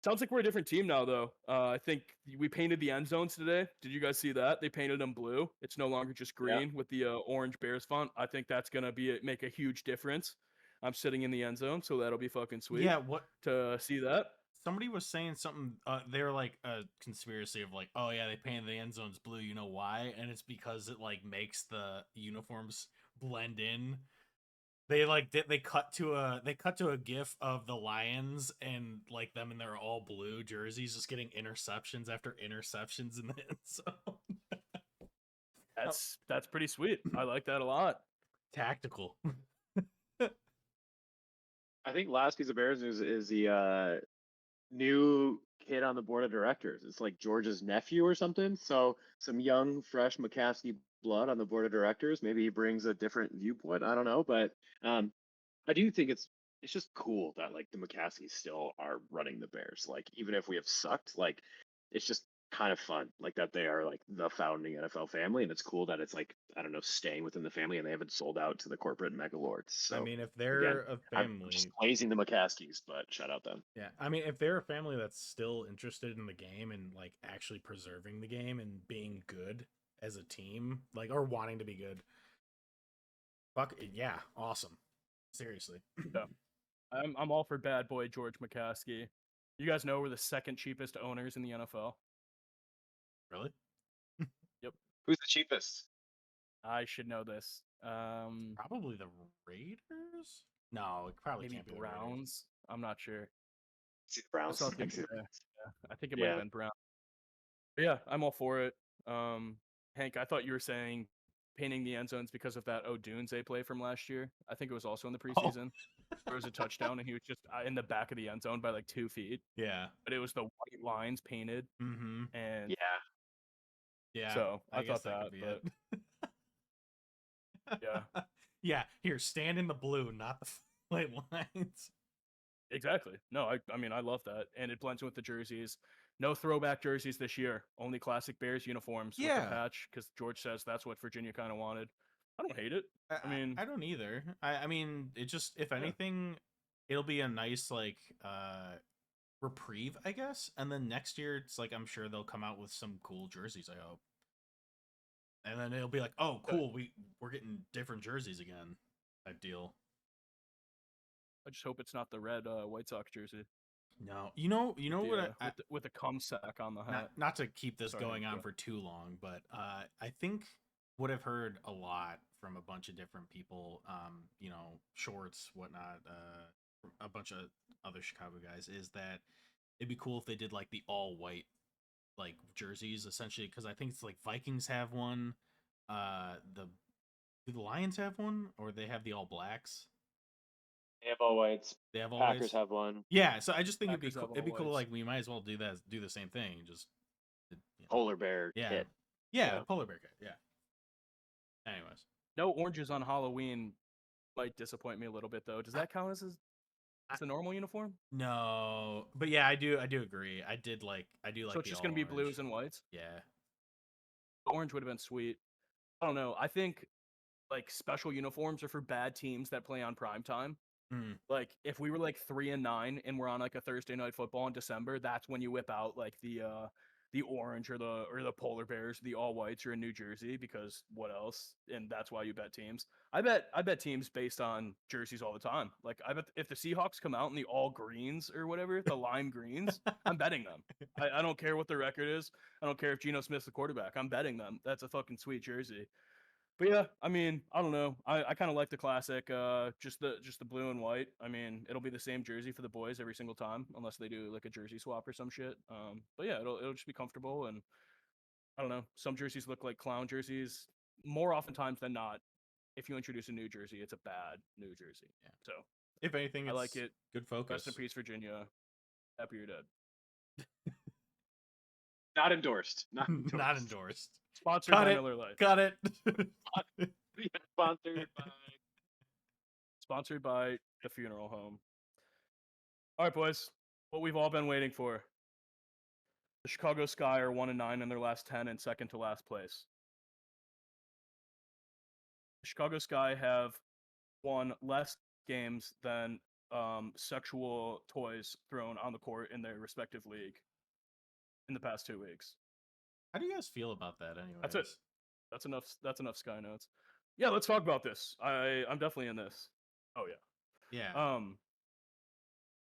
Sounds like we're a different team now, though. I think we painted the end zones today. Did you guys see that? They painted them blue. It's no longer just green with the orange Bears font. I think that's gonna make a huge difference. I'm sitting in the end zone, so that'll be fucking sweet. Yeah, what To see that. somebody was saying something they're like a conspiracy of like, oh yeah, they painted the end zones blue, you know why? And it's because it like makes the uniforms blend in. They like they cut to a gif of the Lions and like them in their all blue jerseys just getting interceptions after interceptions in the end zone. That's pretty sweet. I like that a lot. Tactical. I think last piece of Bears news is the new kid on the board of directors. It's like George's nephew or something. So some young, fresh McCaskey blood on the board of directors. Maybe he brings a different viewpoint. I don't know, but I do think it's just cool that like the McCaskies still are running the Bears. Like even if we have sucked, like it's just kind of fun, like that they are like the founding NFL family, and it's cool that it's like I don't know, staying within the family, and they haven't sold out to the corporate megalords. So I mean, if they're again, a I'm family, just praising the McCaskies, but shout out them. yeah, I mean, if they're a family that's still interested in the game and like actually preserving the game and being good as a team, like or wanting to be good, fuck yeah, awesome. Seriously. Yeah. I'm all for bad boy George McCaskey. You guys know we're the second cheapest owners in the NFL. Really? Who's the cheapest? I should know this. Probably the Raiders? No, it probably Maybe can't be the Raiders. Browns. I'm not sure. See the Browns. saw I see the yeah. Browns. I think it might have Yeah. been Brown. But yeah, I'm all for it. Hank, I thought you were saying painting the end zones because of that Odunze play from last year. I think it was also in the preseason. There was a touchdown, and he was just in the back of the end zone by like 2 feet. Yeah. But it was the white lines painted, Mm-hmm. and Yeah. so I guess thought could be that. it. Yeah. Yeah. Here, stand in the blue, not the white lines. Exactly. No, I mean, I love that, and it blends in with the jerseys. No throwback jerseys this year. Only classic Bears uniforms with Yeah. the patch, because George says that's what Virginia kind of wanted. I don't hate it. I mean, I don't either. I mean, it just, if Yeah. anything, it'll be a nice like reprieve, I guess. And then next year, it's like I'm sure they'll come out with some cool jerseys. I hope. And then it'll be like, oh, cool, we're getting different jerseys again, type deal. I just hope it's not the red White Sox jersey. No, you know what? With the cum sack on the hat. Not to keep this Sorry, going on go. for too long, but I think what I've heard a lot from a bunch of different people, Shorts, whatnot, from a bunch of other Chicago guys, is that it'd be cool if they did like the all white like jerseys essentially, because I think it's like Vikings have one, do the Lions have one, or they have the all blacks? They have all whites. They have all Packers whites? have one. Yeah, so I just think Packers have it'd be all cool. whites. Like we might as well do the same thing. Just Polar bear yeah, kit. yeah, Yeah. polar bear kit. Yeah. Anyways, No oranges on Halloween might disappoint me a little bit though. Does that count as a normal uniform? No, but yeah, I do agree. I do like So it's the just all gonna be orange. blues and whites. Yeah. Orange would have been sweet. I don't know. I think like special uniforms are for bad teams that play on prime time. Mm. Like if we were like 3-9 and we're on like a Thursday night football in December, that's when you whip out like the orange or the polar bears, the all whites are in New Jersey because what else? And that's why you bet teams. I bet teams based on jerseys all the time. Like I bet if the Seahawks come out in the all greens or whatever, the lime greens, I'm betting them. I don't care what the record is. I don't care if Geno Smith's the quarterback. I'm betting them. That's a fucking sweet jersey. But yeah, I mean, I don't know. I kind of like the classic, just the blue and white. I mean, it'll be the same jersey for the boys every single time, unless they do like a jersey swap or some shit. But yeah, it'll just be comfortable, and I don't know. Some jerseys look like clown jerseys. More oftentimes than not, if you introduce a new jersey, it's a bad new jersey. Yeah. So If anything, I it's like it. good focus. Rest in peace, Virginia. Happy you're dead. Not endorsed. Not endorsed. Not endorsed. Sponsored Cut by it. Miller Lite. Cut it. Sponsored by. Sponsored by the funeral home. All right, boys. What we've all been waiting for. The Chicago Sky are 1-9 in their last 10 and second to last place. The Chicago Sky have won less games than sexual toys thrown on the court in their respective league in the past 2 weeks. How do you guys feel about that anyway? That's it. That's enough Sky notes. Yeah, let's talk about this. I'm definitely in this. Oh yeah. Yeah. Um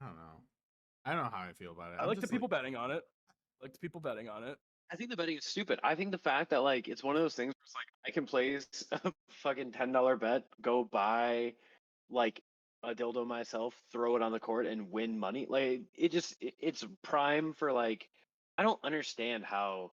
I don't know. I don't know how I feel about it. I I'm like the just people betting on it. I think the betting is stupid. I think the fact that like it's one of those things where it's like I can place a fucking $10 bet, go buy like a dildo myself, throw it on the court, and win money. Like it's prime for like I don't understand how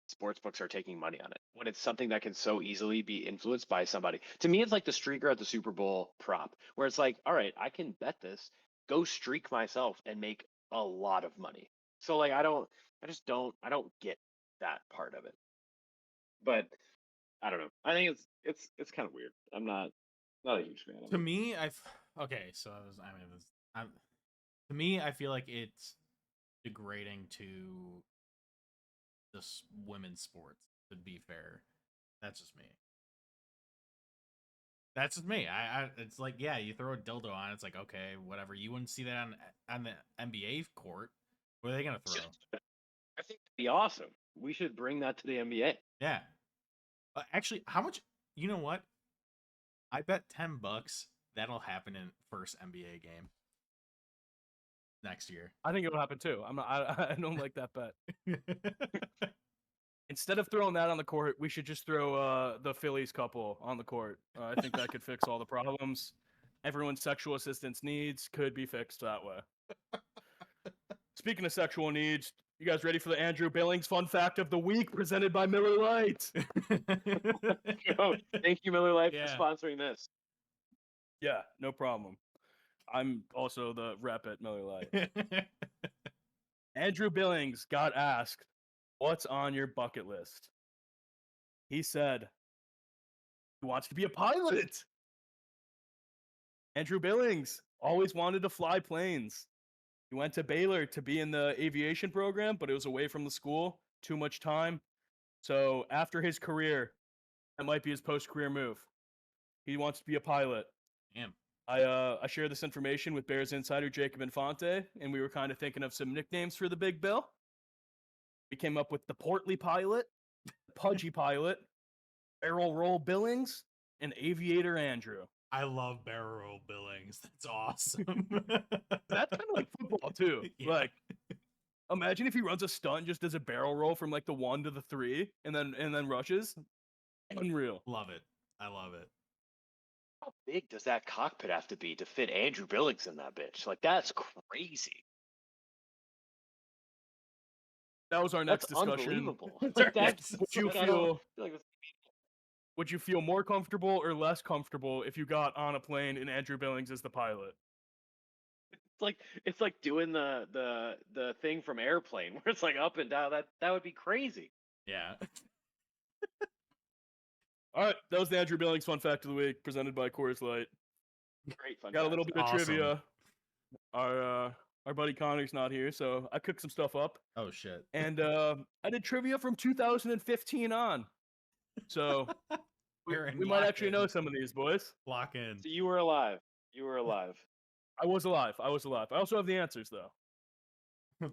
sports books are taking money on it when it's something that can so easily be influenced by somebody. To me, it's like the streaker at the Super Bowl prop, where it's like, all right, I can bet this, go streak myself and make a lot of money. So like I don't get that part of it. But I don't know. I think it's kind of weird. I'm not a huge fan of to it. me, okay. So to me, I feel like it's degrading to this women's sports. To be fair, that's just me. That's just me. It's like, yeah, you throw a dildo on, it's like, okay, whatever. You wouldn't see that on the NBA court. What are they gonna throw? I think that'd be awesome. We should bring that to the NBA. Yeah. Actually, how much? You know what? I bet $10 that'll happen in first NBA game next year. I think it'll happen too. I don't like that bet. Instead of throwing that on the court, we should just throw the Phillies couple on the court. I think that could fix all the problems. Everyone's sexual assistance needs could be fixed that way. Speaking of sexual needs, you guys ready for the Andrew Billings fun fact of the week presented by Miller Lite? Oh, thank you, Miller Lite, Yeah. for sponsoring this. Yeah, no problem. I'm also the rep at Miller Lite. Andrew Billings got asked, "What's on your bucket list?" He said, he wants to be a pilot. Andrew Billings always wanted to fly planes. He went to Baylor to be in the aviation program, but it was away from the school, too much time. So after his career, that might be his post-career move. He wants to be a pilot. Damn. I shared this information with Bears insider Jacob Infante, and we were kind of thinking of some nicknames for the Big Bill. We came up with the Portly Pilot, Pudgy Pilot, Barrel Roll Billings, and Aviator Andrew. I love barrel roll Billings. That's awesome. That's kind of like football too. Yeah. Like, imagine if he runs a stunt and just does a barrel roll from like the 1 to the 3, and then rushes. Unreal. Love it. I love it. How big does that cockpit have to be to fit Andrew Billings in that bitch? Like that's crazy. That was our That's next discussion. unbelievable. That's Like, our that's next Would you like, I don't feel feel like that's- would you feel more comfortable or less comfortable if you got on a plane and Andrew Billings is the pilot? it's like doing the thing from Airplane where it's like up and down. That would be crazy. Yeah. All right, that was the Andrew Billings fun fact of the week, presented by Coors Light. Great fun. Got a little bit of Awesome. trivia. Our buddy Connor's not here, so I cooked some stuff up, Oh shit. and I did trivia from 2015 on. So Aaron, we might lock actually in. know some of these boys. Lock in. So you were alive. You were alive. I was alive. I also have the answers though.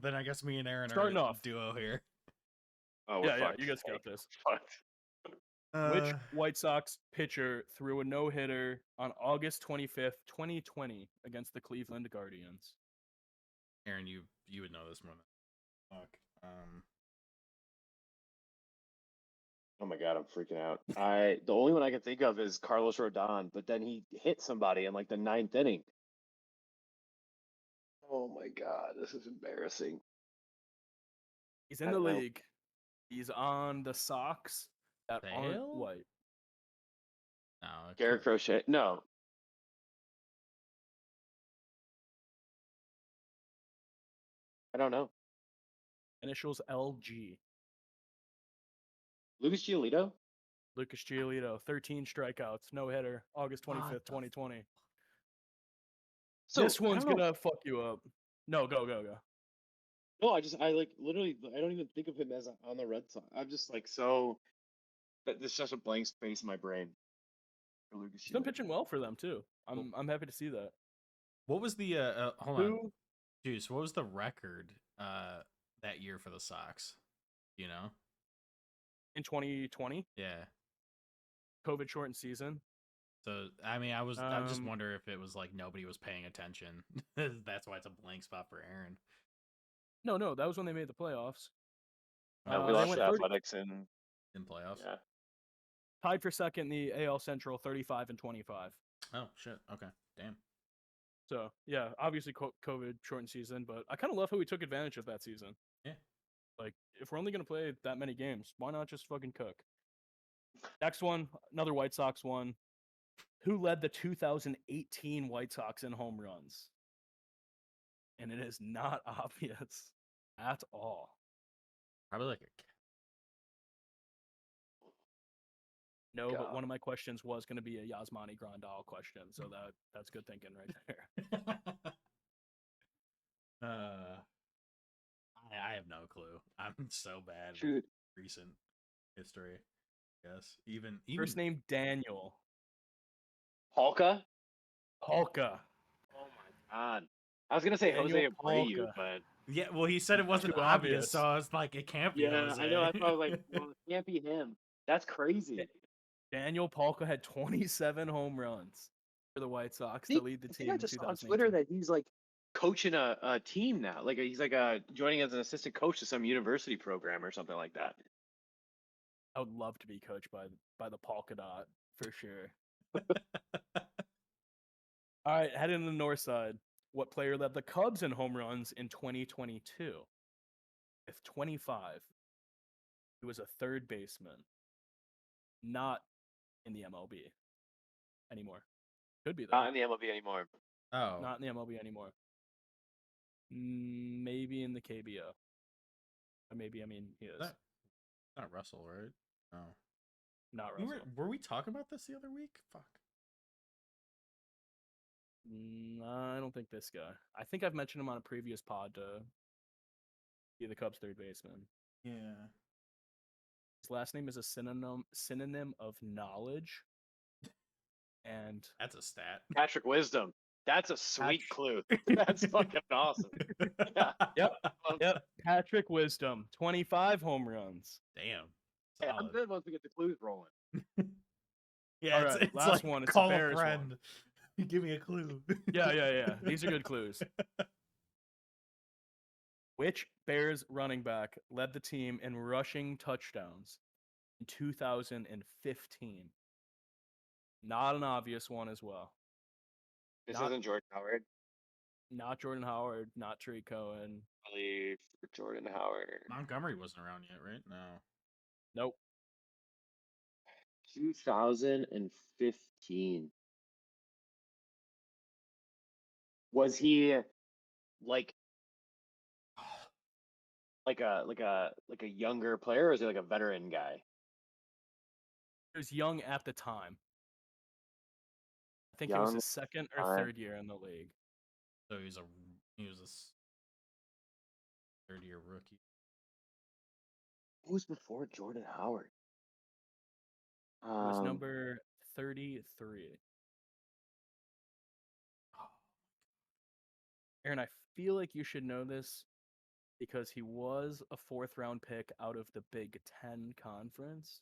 Then I guess me and Aaron Starting are off. duo here. Oh, we're Yeah, fucked. you guys got this. Fucked. Which White Sox pitcher threw a no-hitter on August 25th, 2020 against the Cleveland Guardians? Aaron, you would know this more than fuck. Oh my god, I'm freaking out. The only one I can think of is Carlos Rodon, but then he hit somebody in like the 9th inning. Oh my god, this is embarrassing. He's in I the don't know. league. He's on the Sox that aren't Sale? white. No, Garrett Crochet. No. I don't know. Initials LG. Lucas Giolito? Lucas Giolito, 13 strikeouts, no hitter, August 25th, 2020. So This one's I don't know. gonna fuck you up. No, go. No, I like literally I don't even think of him as on the Red Sox. I'm just like so that there's such a blank space in my brain for Lucas He's been Giolito. pitching well for them too. I'm happy to see that. What was the hold on, Who? Juice? What was the record that year for the Sox? You know? In 2020, Yeah. COVID shortened season. So I mean, I just Um, wonder if it was like nobody was paying attention. That's why it's a blank spot for Aaron. No, that was when they made the playoffs. We they lost went to 30 Athletics and In playoffs. yeah. tied for second in the AL Central, 35 and 25. Oh shit. Okay. Damn. So yeah, obviously COVID shortened season, but I kind of love how we took advantage of that season. Yeah. Like, if we're only gonna play that many games, why not just fucking cook? Next one, another White Sox one. Who led the 2018 White Sox in home runs? And it is not obvious at all. Probably like a. No, but God. one of my questions was going to be a Yasmani Grandal question, so that's good thinking right there. I have no clue. I'm so bad with Shoot. recent history. Yes. Even First name Daniel. Polka? Polka. Oh my god. I was gonna say Jose Daniel Abreu, Polka. but Yeah, well, he said it wasn't Too obvious, obvious. so I was like, it can't be. yeah, Jose. I know. That's why I was like, well, it can't be him. That's crazy. Daniel Polka had 27 home runs for the White Sox See, to lead the I team think I in just saw on 2018. Twitter that he's like coaching a team now. Like he's like joining as an assistant coach to some university program or something like that. I would love to be coached by the Polka Dot for sure. All right, heading to the north side. What player led the Cubs in home runs in 2022? With 25. He was a third baseman. Not in the MLB anymore. Could be though. Not in the MLB anymore. Oh, Not in the MLB anymore. Maybe in the KBO. Or maybe, he is. not Russell, right? No. Not Russell. Were we talking about this the other week? Fuck. I don't think this guy. I think I've mentioned him on a previous pod to be the Cubs' third baseman. Yeah. His last name is a synonym of knowledge. And That's a stat. Patrick Wisdom. That's a sweet clue. That's fucking awesome. Yeah. Yep. Patrick Wisdom, 25 home runs. Damn. Hey, I'm Solid. good once we get the clues rolling. Yeah, All it's, right, it's last like one, it's a call a Bears friend. Give me a clue. Yeah. These are good clues. Which Bears running back led the team in rushing touchdowns in 2015? Not an obvious one as well. This Not- isn't Jordan Howard. Not Jordan Howard, not Trey Cohen. Probably for Jordan Howard. Montgomery wasn't around yet, right? No. Nope. 2015. Was he like a younger player, or is he like a veteran guy? He was young at the time. I think it was his second or third year in the league. So he was a third-year rookie. Who was before Jordan Howard? He was number 33. Aaron, I feel like you should know this because he was a 4th-round pick out of the Big Ten Conference.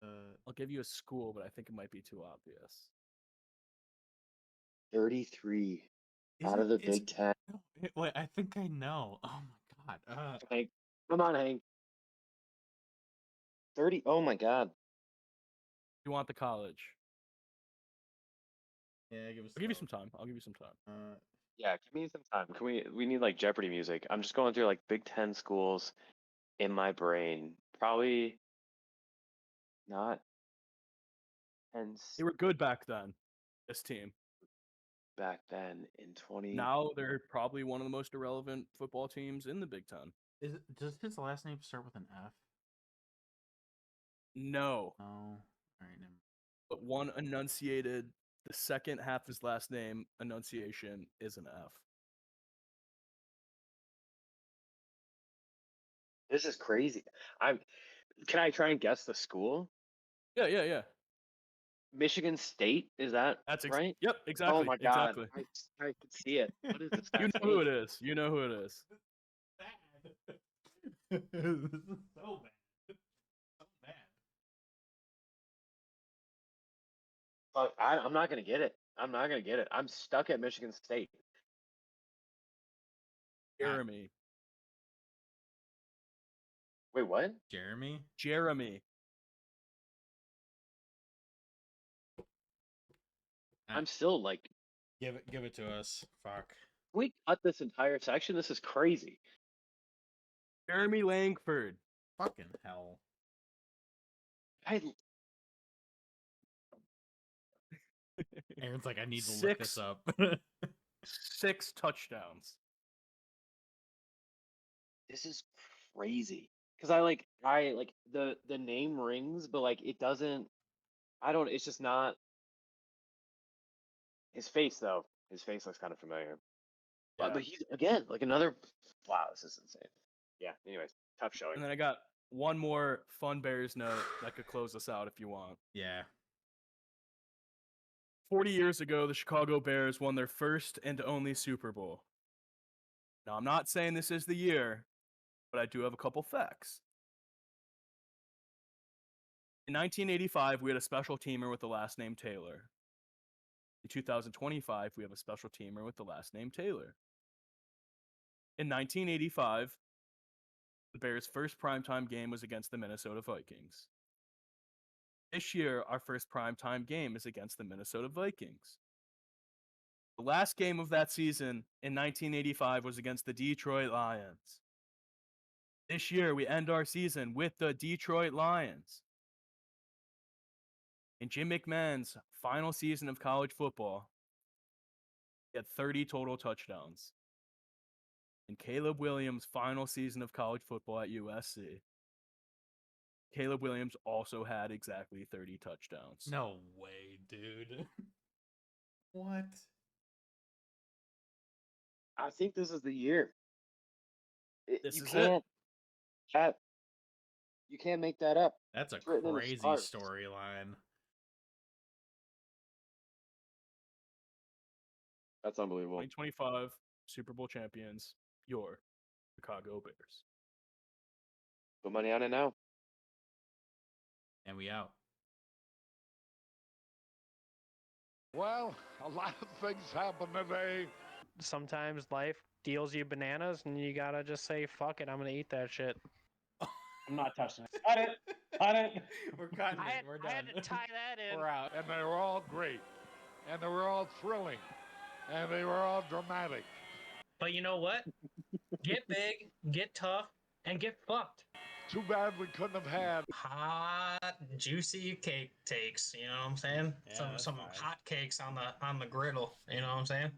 I'll give you a school, but I think it might be too obvious. 33 out of the Big Ten. Wait, I think I know. Oh my god. Hank, come on, Hank. 30. Oh my god. You want the college? Yeah, I'll give you some time. I'll give you some time. Yeah, give me some time. Can we need like Jeopardy music. I'm just going through like Big Ten schools in my brain. Probably not Penn Mm. They were good back then, this team. back then in 20. Now they're probably one of the most irrelevant football teams in the Big Ten. Does his last name start with an F? No. No. All right, never. But one enunciated, the second half of his last name, enunciation, is an F. This is crazy. Can I try and guess the school? Yeah. Michigan State, is that That's right? Yep, exactly. Oh my god. Exactly. I could see it. What is this? You know who it is. You know who it is. This is so bad. So bad. But I'm not gonna get it. I'm not gonna get it. I'm stuck at Michigan State. Jeremy. Wait, what? Jeremy? Jeremy. I'm still like, Give it to us. Fuck. can we cut this entire section? This is crazy. Jeremy Langford. Fucking hell. Aaron's like, I need to look this up. 6 touchdowns. This is crazy. Because I like the name rings, but like it doesn't. It's just not. His face though. His face looks kind of familiar. Yeah. But he's again like another. Wow, this is insane. Yeah. Anyways, tough showing. And then I got one more fun Bears note that could close us out if you want. Yeah. 40 years ago, the Chicago Bears won their first and only Super Bowl. Now, I'm not saying this is the year, but I do have a couple facts. In 1985, we had a special teamer with the last name Taylor. In 2025, we have a special teamer with the last name Taylor. In 1985, the Bears' first primetime game was against the Minnesota Vikings. This year, our first primetime game is against the Minnesota Vikings. The last game of that season in 1985 was against the Detroit Lions. This year, we end our season with the Detroit Lions. In Jim McMahon's final season of college football, he had 30 total touchdowns. In Caleb Williams' final season of college football at USC, Caleb Williams also had exactly 30 touchdowns. No way, dude. What? I think this is the year. This you is can't, it. Chat, you can't make that up. That's a It's written in the crazy stars. storyline. That's unbelievable. 2025 Super Bowl champions, your Chicago Bears. Put money on it now. And we out. Well, a lot of things happen today. Sometimes life deals you bananas and you gotta just say, fuck it, I'm gonna eat that shit. I'm not touching it. Cut it. Cut it. We're cutting it. We're done. I had to tie that in. We're out. And they were all great. And they were all thrilling. And they were all dramatic. But you know what? Get big, get tough, and get fucked. Too bad we couldn't have had Hot, juicy cake takes. You know what I'm saying? Yeah, that's some fine. hot cakes on the griddle. You know what I'm saying?